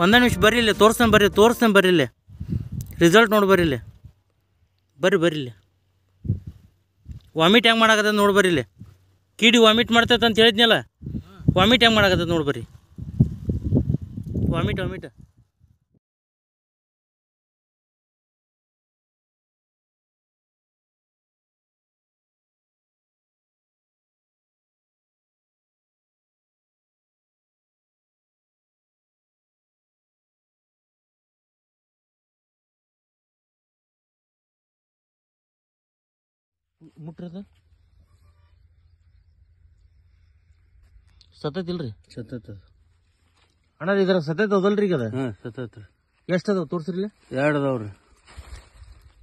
ಒಂದೇ ನಿಮಿಷ ಬರ್ರಿ ಇಲ್ಲಿ ತೋರಿಸ್ತೇನೆ ಬರ್ರಿ ಇಲ್ಲಿ ರಿಸಲ್ಟ್ ನೋಡಿ ಬರ್ರಿ ಇಲ್ಲಿ ಬರ್ರಿ ಇಲ್ಲಿ ವಾಮಿಟ್ ಹೆಂಗೆ ಮಾಡಾಕತ್ತದ ನೋಡಿ ಬರ್ರಿ ಇಲ್ಲಿ ಕೀಡಿ ವಾಮಿಟ್ ಮಾಡ್ತೈತೆ ಅಂತ ಹೇಳಿದ್ನಲ್ಲ ವಾಮಿಟ್ ಹೆಂಗೆ ಮಾಡಾಕತ್ತದ ನೋಡಿ ಬರ್ರಿ ವಾಮಿಟ್ ಮುಟ್ರದ ಸತ್ತೈತಿಲ್ರಿ ಅಣ್ಣ ಇದ್ರ ಸತ್ತೈತೆ ಅದಲ್ರಿ ಈಗ ಅದ ಸತ್ತೈತ್ರಿ ಎಷ್ಟು ಅದಾವ ತೋರ್ಸ್ರಿ 2 ಅದಾವ್ರಿ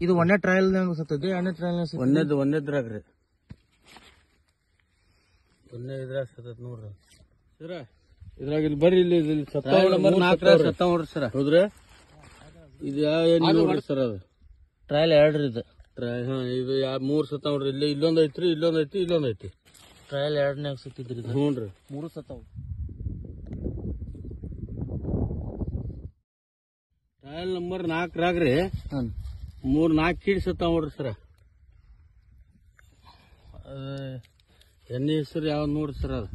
ಇದು ಒಂದೇ ಟ್ರಯಲ್ ಸತ್ತೈತಿ ಎರಡನೇ ಟ್ರಯಲ್ ಒಂದೇದ್ರಾಗ್ರಿ ಇದ್ರಾಗ ಸತ್ತೈತಿ ನೋಡ್ರಿ ಸರ ಇದ್ರಾಗ ಇಲ್ಲಿ ಬರ್ರಿ ಇಲ್ಲಿ ಸತ್ತ ನೋಡ್ರಿ ಸರ ಹೌದ್ರಿ ಇದು ಯಾವ ನೋಡ್ರಿ ಸರ್ ಅದು ಟ್ರಯಲ್ 2 ಇದು ಇದು 3 ಸತ್ತ ನೋಡ್ರಿ ಇಲ್ಲಿ ಇಲ್ಲೊಂದ್ ಐತ್ರಿ ಇಲ್ಲೊಂದ್ ಐತಿ ಟ್ರಯಲ್ 2ನೇ ಸತ್ತಿದ್ರಿ ಹ್ಞೂ ರೀ 3 ಸತ್ತಾವ ಟ್ರಯಲ್ ನಂಬರ್ 4ರಾಗ್ರಿ 4 ಕೀಡಿ ಸತ್ತಾವ ನೋಡ್ರಿ ಸರ ಎಣ್ಣೆ ಹೆಸರು ಯಾವ್ದು ನೋಡ್ರಿ ಸರ್ ಅದು